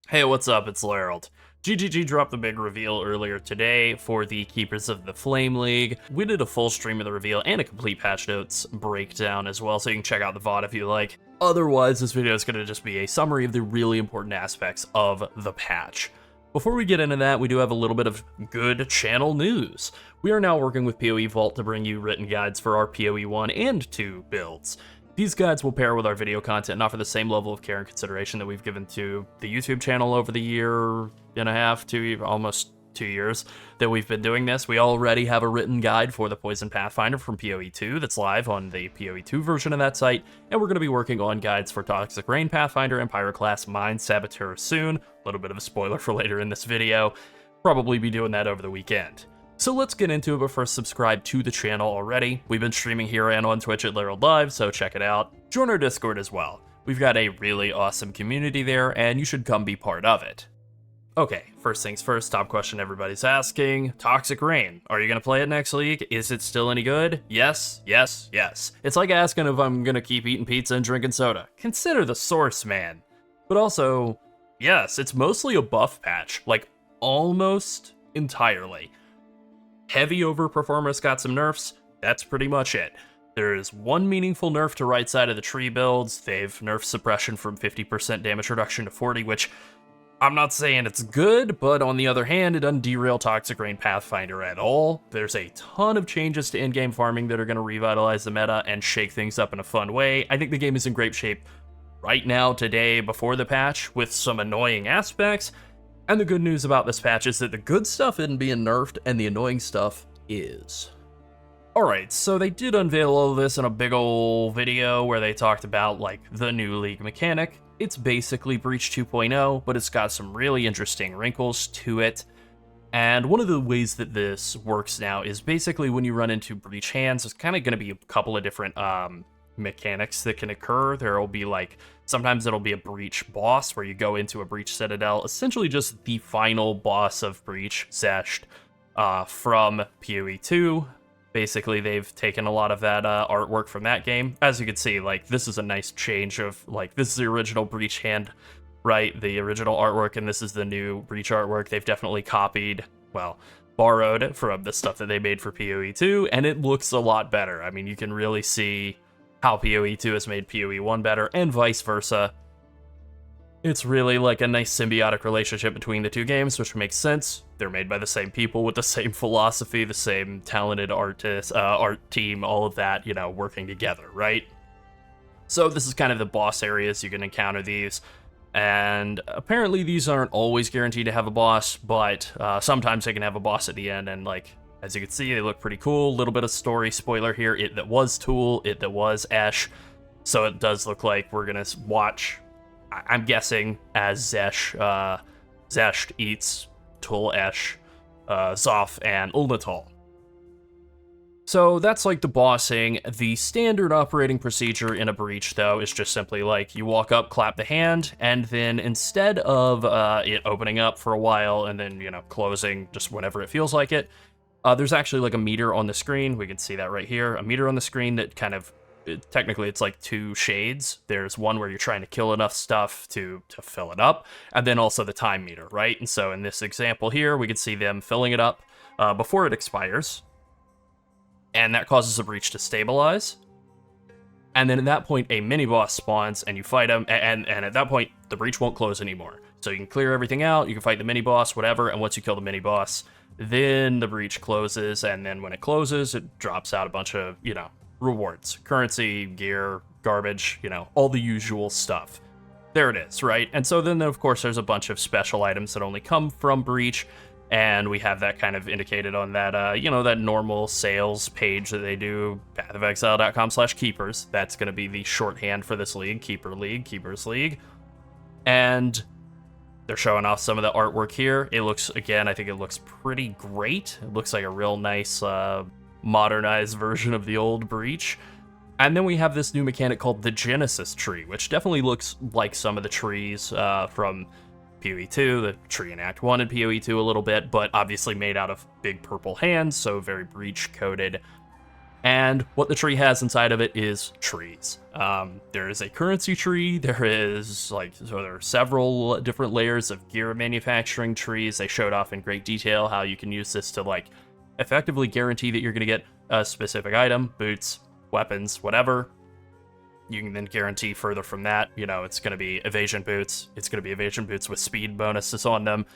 Hey, what's up? It's Lerald. GGG dropped the big reveal earlier today for the Keepers of the Flame League. We did a full stream of the reveal and a complete patch notes breakdown as well, so you can check out the VOD if you like. Otherwise, this video is going to just be a summary of the really important aspects of the patch. Before we get into that, we do have a little bit of good channel news. We are now working with PoE Vault to bring you written guides for our PoE 1 and 2 builds. These guides will pair with our video content and offer the same level of care and consideration that we've given to the YouTube channel over the year and a half, almost 2 years that we've been doing this. We already have a written guide for the Poison Pathfinder from PoE 2 that's live on the PoE 2 version of that site, and we're going to be working on guides for Toxic Rain Pathfinder and Pyroclast Mind Saboteur soon. A little bit of a spoiler for later in this video. Probably be doing that over the weekend. So let's get into it, but first subscribe to the channel already. We've been streaming here and on Twitch at Lerald Live, so check it out. Join our Discord as well. We've got a really awesome community there, and you should come be part of it. Okay, first things first, top question everybody's asking. Toxic Rain, are you gonna play it next league? Is it still any good? Yes, yes, yes. It's like asking if I'm gonna keep eating pizza and drinking soda. Consider the source, man. But also, yes, it's mostly a buff patch, like almost entirely. Heavy overperformance got some nerfs, that's pretty much it. There is one meaningful nerf to right side of the tree builds. They've nerfed suppression from 50% damage reduction to 40, which I'm not saying it's good, but on the other hand, it doesn't derail Toxic Rain Pathfinder at all. There's a ton of changes to in-game farming that are going to revitalize the meta and shake things up in a fun way. I think the game is in great shape right now, today, before the patch, with some annoying aspects. And the good news about this patch is that the good stuff isn't being nerfed, and the annoying stuff is. Alright, so they did unveil all of this in a big ol' video where they talked about, like, the new league mechanic. It's basically Breach 2.0, but it's got some really interesting wrinkles to it. And one of the ways that this works now is basically when you run into Breach hands, it's kind of going to be a couple of different mechanics that can occur. There will be like, sometimes it'll be a Breach boss where you go into a Breach Citadel, essentially just the final boss of Breach, Zesht, from PoE 2. Basically, they've taken a lot of that artwork from that game. As you can see, like, this is a nice change of, like, this is the original Breach hand, right? The original artwork, and this is the new Breach artwork. They've definitely copied, well, borrowed from the stuff that they made for PoE 2, and it looks a lot better. I mean, you can really see how PoE 2 has made PoE 1 better, and vice versa. It's really like a nice symbiotic relationship between the two games, which makes sense. They're made by the same people with the same philosophy, the same talented artists, art team, all of that, you know, working together, right? So this is kind of the boss areas you can encounter these. And apparently these aren't always guaranteed to have a boss, but sometimes they can have a boss at the end, and like, as you can see, they look pretty cool. A little bit of story spoiler here. It that was Tool, it that was Esh. So it does look like we're gonna watch, I'm guessing, as Zesht eats Tool, Esh, Zoth, and Ulnatal. So that's like the bossing. The standard operating procedure in a Breach, though, is just simply like you walk up, clap the hand, and then instead of it opening up for a while and then, you know, closing just whenever it feels like it, there's actually like a meter on the screen. We can see that right here. A meter on the screen that kind of, technically it's like two shades. There's one where you're trying to kill enough stuff to fill it up, and then also the time meter, right? And so in this example here, we can see them filling it up before it expires, and that causes a Breach to stabilize. And then at that point, a mini-boss spawns, and you fight him, and at that point, the Breach won't close anymore. So you can clear everything out, you can fight the mini-boss, whatever, and once you kill the mini-boss, then the Breach closes, and then when it closes, it drops out a bunch of, you know, rewards. Currency, gear, garbage, you know, all the usual stuff. There it is, right? And so then, of course, there's a bunch of special items that only come from Breach, and we have that kind of indicated on that, you know, that normal sales page that they do, pathofexile.com/keepers. That's going to be the shorthand for this league, Keeper League, Keepers League. And they're showing off some of the artwork here. It looks, again, I think it looks pretty great. It looks like a real nice, modernized version of the old Breach. And then we have this new mechanic called the Genesis Tree, which definitely looks like some of the trees from PoE 2, the tree in Act 1 in PoE 2 a little bit, but obviously made out of big purple hands, so very Breach coded. And what the tree has inside of it is trees. There is a currency tree. There are several different layers of gear manufacturing trees. They showed off in great detail how you can use this to like effectively guarantee that you're going to get a specific item, boots, weapons, whatever. You can then guarantee further from that. You know, it's going to be evasion boots. It's going to be evasion boots with speed bonuses on them.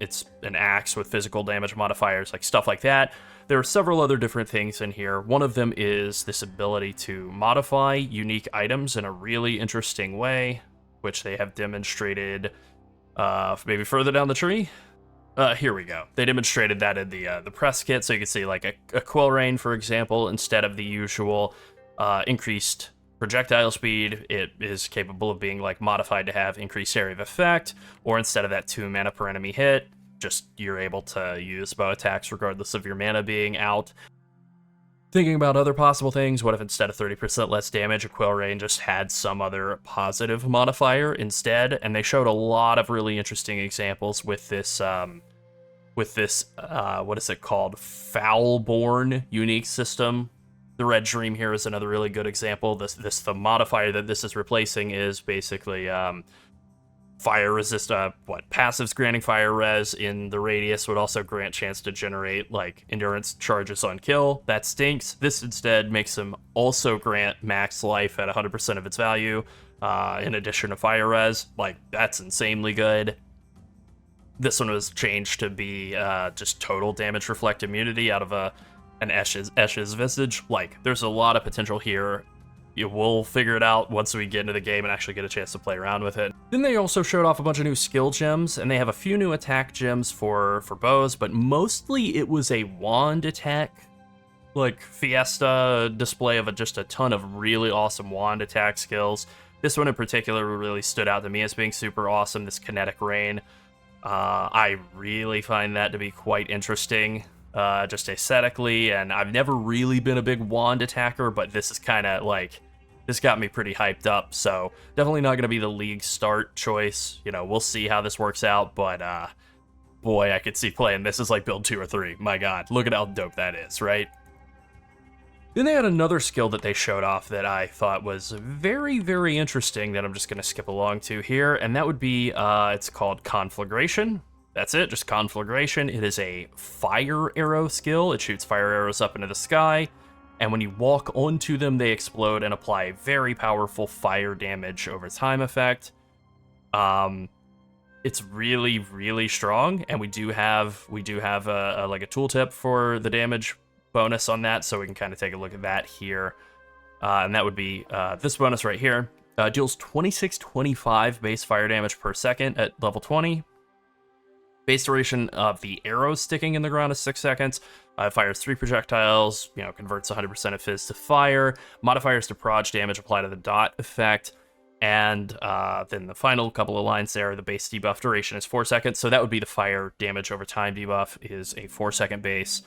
It's an axe with physical damage modifiers, like stuff like that. There are several other different things in here. One of them is this ability to modify unique items in a really interesting way, which they have demonstrated maybe further down the tree. Here we go. They demonstrated that in the press kit, so you can see like a quill rain, for example, instead of the usual increased projectile speed, it is capable of being like modified to have increased area of effect, or instead of that 2 mana per enemy hit, just you're able to use bow attacks regardless of your mana being out. Thinking about other possible things, what if instead of 30% less damage, a quill rain just had some other positive modifier instead? And they showed a lot of really interesting examples with this what is it called? Foulborn unique system. The red dream here is another really good example. The modifier that this is replacing is basically fire resist. Passives granting fire res in the radius would also grant chance to generate like endurance charges on kill. That stinks. This instead makes them also grant max life at 100% of its value, in addition to fire res. Like, that's insanely good. This one was changed to be just total damage reflect immunity out of an Esh's Visage. Like, there's a lot of potential here. We'll figure it out once we get into the game and actually get a chance to play around with it. Then they also showed off a bunch of new skill gems, and they have a few new attack gems for bows, but mostly it was a wand attack, like fiesta display of just a ton of really awesome wand attack skills. This one in particular really stood out to me as being super awesome, this Kinetic Rain. I really find that to be quite interesting. Just aesthetically, and I've never really been a big wand attacker, but this is kind of like, this got me pretty hyped up, so definitely not going to be the league start choice. You know, we'll see how this works out, but boy, I could see playing this as like build 2 or 3. My god, look at how dope that is, right? Then they had another skill that they showed off that I thought was very, very interesting that I'm just going to skip along to here, and that would be, it's called Conflagration. That's it, just Conflagration. It is a fire arrow skill. It shoots fire arrows up into the sky, and when you walk onto them, they explode and apply very powerful fire damage over time effect. It's really, really strong, and we do have a like a tooltip for the damage bonus on that, so we can kind of take a look at that here. And that would be this bonus right here. Deals 2625 base fire damage per second at level 20. Base duration of the arrow sticking in the ground is 6 seconds. It fires 3 projectiles, converts 100% of fizz to fire. Modifiers to proj damage apply to the dot effect. And then the final couple of lines there, the base debuff duration is 4 seconds. So that would be the fire damage over time debuff is a 4-second base.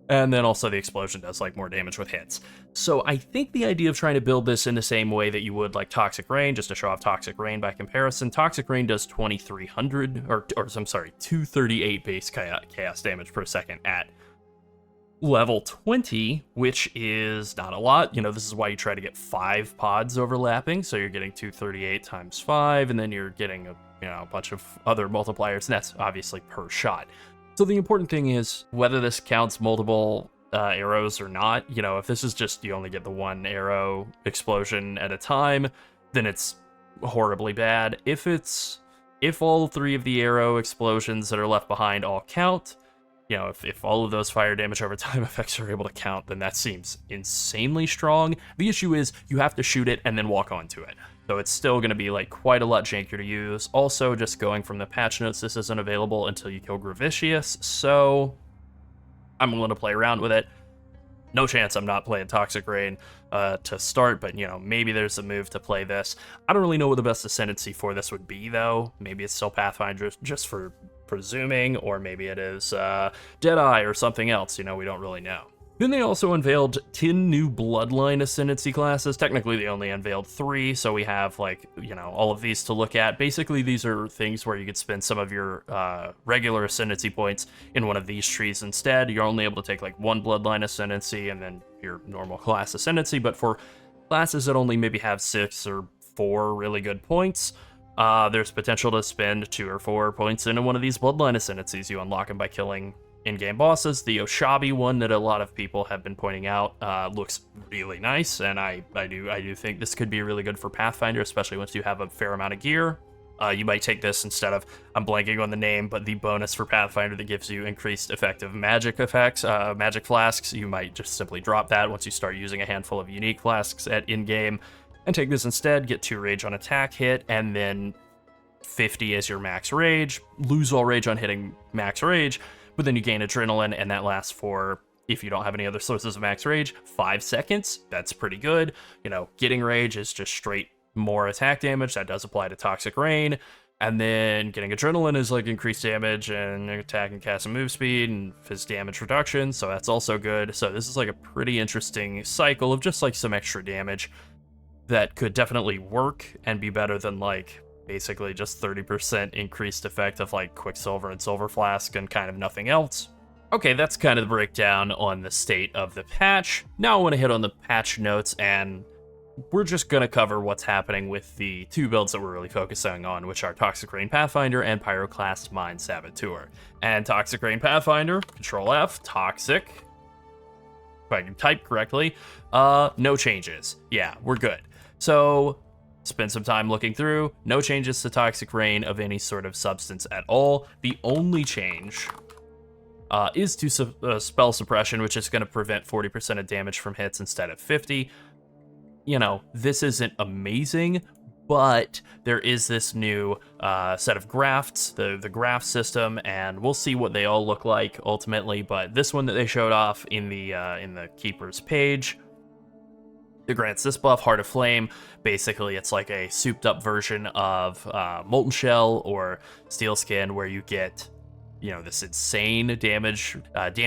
And then also the explosion does like more damage with hits. So I think the idea of trying to build this in the same way that you would like Toxic Rain, just to show off Toxic Rain by comparison, Toxic Rain does 2300, or I'm sorry, 238 base chaos damage per second at level 20, which is not a lot. This is why you try to get 5 pods overlapping, so you're getting 238 times 5, and then you're getting a bunch of other multipliers, and that's obviously per shot. So the important thing is whether this counts multiple arrows or not. If this is just you only get the 1 arrow explosion at a time, then it's horribly bad. If all 3 of the arrow explosions that are left behind all count, if all of those fire damage over time effects are able to count, then that seems insanely strong. The issue is you have to shoot it and then walk onto it. So it's still going to be like quite a lot jankier to use. Also, just going from the patch notes, this isn't available until you kill Gravicious, so I'm willing to play around with it. No chance I'm not playing Toxic Rain to start, but maybe there's a move to play this. I don't really know what the best ascendancy for this would be, though. Maybe it's still Pathfinder just for presuming, or maybe it is Deadeye or something else. We don't really know. Then they also unveiled 10 new Bloodline Ascendancy classes. Technically, they only unveiled 3, so we have, all of these to look at. Basically, these are things where you could spend some of your regular Ascendancy points in one of these trees instead. You're only able to take, 1 Bloodline Ascendancy, and then, your normal class ascendancy, but for classes that only maybe have 6 or 4 really good points, there's potential to spend 2 or 4 points into one of these Bloodline ascendancies. You unlock them by killing in-game bosses. The Oshabi one that a lot of people have been pointing out looks really nice, and I do think this could be really good for Pathfinder, especially once you have a fair amount of gear. You might take this instead of, I'm blanking on the name, but the bonus for Pathfinder that gives you increased effective magic effects, magic flasks. You might just simply drop that once you start using a handful of unique flasks at in-game, and take this instead, get 2 rage on attack hit, and then 50 as your max rage, lose all rage on hitting max rage, but then you gain adrenaline, and that lasts for, if you don't have any other sources of max rage, 5 seconds. That's pretty good. You know, getting rage is just straight more attack damage. That does apply to Toxic Rain. And then getting adrenaline is like increased damage and attack and cast and move speed and phys damage reduction, so that's also good. So this is like a pretty interesting cycle of just like some extra damage that could definitely work and be better than like basically just 30% increased effect of like Quicksilver and Silver Flask and kind of nothing else. Okay, that's kind of the breakdown on the state of the patch. Now I want to hit on the patch notes, and we're just going to cover what's happening with the 2 builds that we're really focusing on, which are Toxic Rain Pathfinder and Pyroclast Mine Saboteur. And Toxic Rain Pathfinder, Control F, Toxic, if I can type correctly, no changes. Yeah, we're good. So spend some time looking through. No changes to Toxic Rain of any sort of substance at all. The only change is to spell suppression, which is going to prevent 40% of damage from hits instead of 50. You know, this isn't amazing, but there is this new set of grafts, the graft system, and we'll see what they all look like ultimately. But this one that they showed off in the Keeper's page, it grants this buff, Heart of Flame. Basically, it's like a souped-up version of Molten Shell or Steel Skin, where you get, you know, this insane damage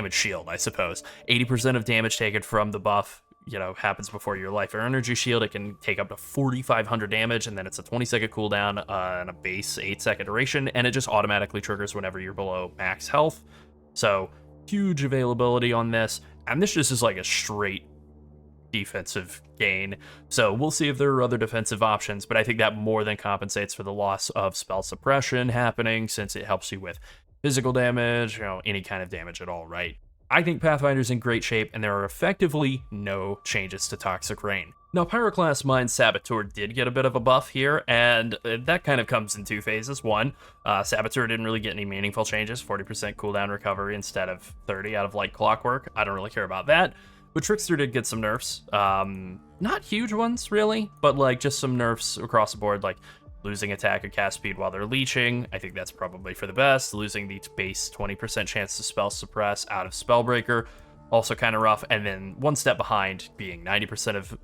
shield, I suppose. 80% of damage taken from the buff, you know, happens before your life or energy shield. It can take up to 4,500 damage, and then it's a 20-second cooldown and a base 8-second duration, and it just automatically triggers whenever you're below max health. So, huge availability on this, and this just is like a straight defensive gain. So we'll see if there are other defensive options, but I think that more than compensates for the loss of spell suppression happening, since it helps you with physical damage, you know, any kind of damage at all, right? I think Pathfinder's in great shape, and there are effectively no changes to Toxic Rain. Now, Pyroclast Mine Saboteur did get a bit of a buff here, and that kind of comes in 2 phases. One, Saboteur didn't really get any meaningful changes, 40% cooldown recovery instead of 30 out of like clockwork. I don't really care about that. But Trickster did get some nerfs. Not huge ones, really, but like just some nerfs across the board, like losing attack and cast speed while they're leeching. I think that's probably for the best. Losing the base 20% chance to spell suppress out of Spellbreaker, also kind of rough. And then one step behind, being 90% of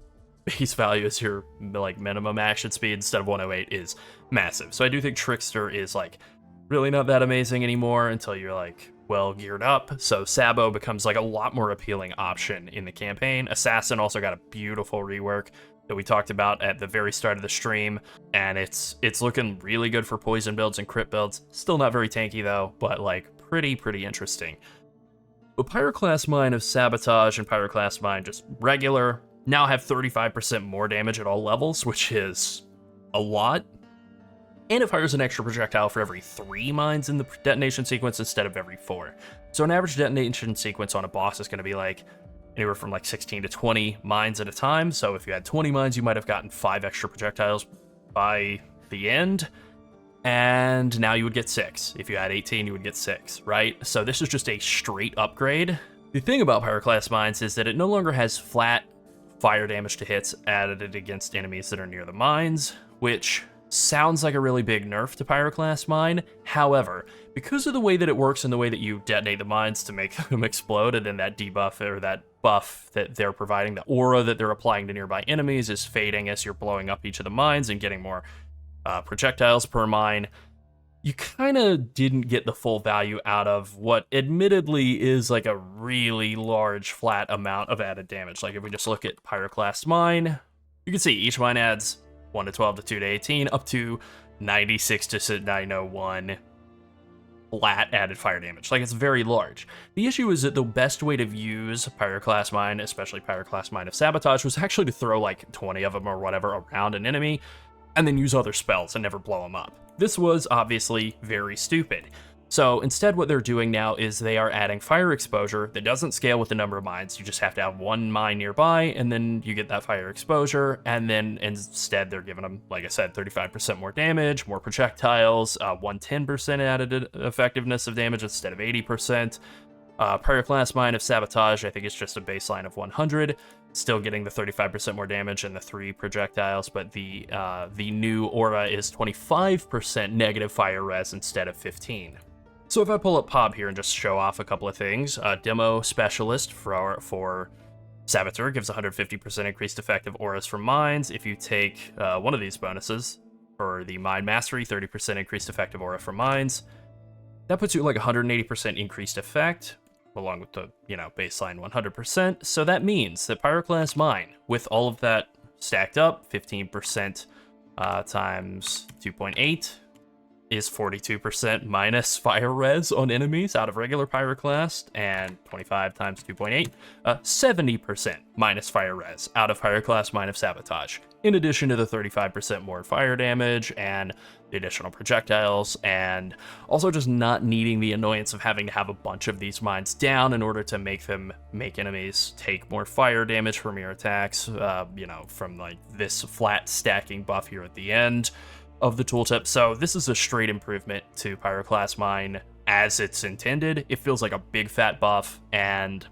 base value as your like minimum action speed instead of 108 is massive. So I do think Trickster is like really not that amazing anymore until you're like well geared up. So Sabo becomes like a lot more appealing option in the campaign. Assassin also got a beautiful rework that we talked about at the very start of the stream, and it's looking really good for poison builds and crit builds. Still not very tanky though, but like pretty interesting. But Pyroclast Mine of Sabotage and Pyroclast Mine just regular now have 35% more damage at all levels, which is a lot. And it fires an extra projectile for every 3 mines in the detonation sequence instead of every 4. So an average detonation sequence on a boss is going to be like anywhere from like 16 to 20 mines at a time. So if you had 20 mines, you might have gotten 5 extra projectiles by the end. And now you would get 6. If you had 18, you would get 6, right? So this is just a straight upgrade. The thing about Pyroclast Mines is that it no longer has flat fire damage to hits added against enemies that are near the mines, which sounds like a really big nerf to Pyroclast Mine. However, because of the way that it works and the way that you detonate the mines to make them explode, and then that debuff or that buff that they're providing, the aura that they're applying to nearby enemies is fading as you're blowing up each of the mines and getting more projectiles per mine, you kind of didn't get the full value out of what admittedly is like a really large flat amount of added damage. Like if we just look at Pyroclast Mine, you can see each mine adds 1 to 12 to 2 to 18, up to 96 to 901. flat added fire damage. Like, it's very large. The issue is that the best way to use Pyroclast Mine, especially Pyroclast Mine of Sabotage, was actually to throw like 20 of them or whatever around an enemy, and then use other spells and never blow them up. This was obviously very stupid. So instead what they're doing now is they are adding fire exposure that doesn't scale with the number of mines. You just have to have one mine nearby, and then you get that fire exposure, and then instead they're giving them, like I said, 35% more damage, more projectiles, 110% added effectiveness of damage instead of 80%. Pyroclast Mine of Sabotage, I think it's just a baseline of 100, still getting the 35% more damage and the 3 projectiles, but the new aura is 25% negative fire res instead of 15. So if I pull up Pob here and just show off a couple of things, Demo Specialist for Saboteur gives 150% increased effective auras from mines. If you take one of these bonuses, for the Mine Mastery, 30% increased effective aura from mines, that puts you at like 180% increased effect, along with the, baseline 100%. So that means that Pyroclast Mine, with all of that stacked up, 15% times 2.8, is 42% minus fire res on enemies out of regular Pyroclast, and 25 times 2.8, 70% minus fire res out of Pyroclast Mine of Sabotage, in addition to the 35% more fire damage and the additional projectiles, and also just not needing the annoyance of having to have a bunch of these mines down in order to make enemies take more fire damage from your attacks, from like this flat stacking buff here at the end of the tooltip. So this is a straight improvement to Pyroclast Mine as it's intended. It feels like a big fat buff, and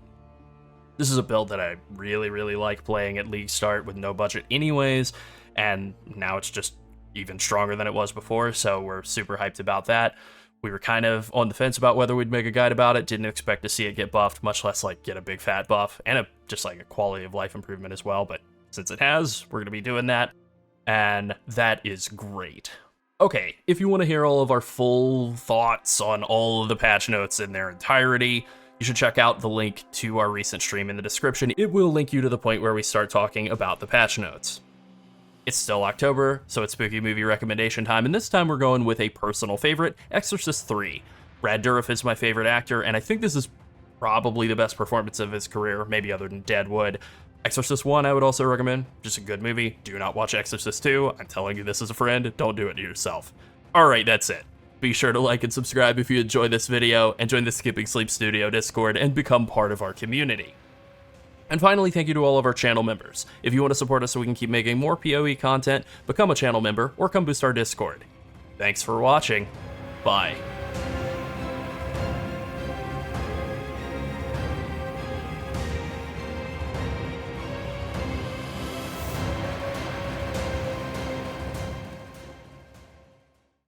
this is a build that I really, really like playing at League Start with no budget anyways, and now it's just even stronger than it was before, so we're super hyped about that. We were kind of on the fence about whether we'd make a guide about it, didn't expect to see it get buffed, much less like get a big fat buff, and just like a quality of life improvement as well, but since it has, we're going to be doing that. And that is great. Okay, if you want to hear all of our full thoughts on all of the patch notes in their entirety, you should check out the link to our recent stream in the description. It will link you to the point where we start talking about the patch notes. It's still October, so it's spooky movie recommendation time, and this time we're going with a personal favorite, Exorcist 3. Brad Dourif is my favorite actor, and I think this is probably the best performance of his career, maybe other than Deadwood. Exorcist 1 I would also recommend, just a good movie. Do not watch Exorcist 2, I'm telling you this as a friend, don't do it to yourself. Alright, that's it. Be sure to like and subscribe if you enjoyed this video, and join the Skipping Sleep Studio Discord and become part of our community. And finally, thank you to all of our channel members. If you want to support us so we can keep making more PoE content, become a channel member or come boost our Discord. Thanks for watching. Bye.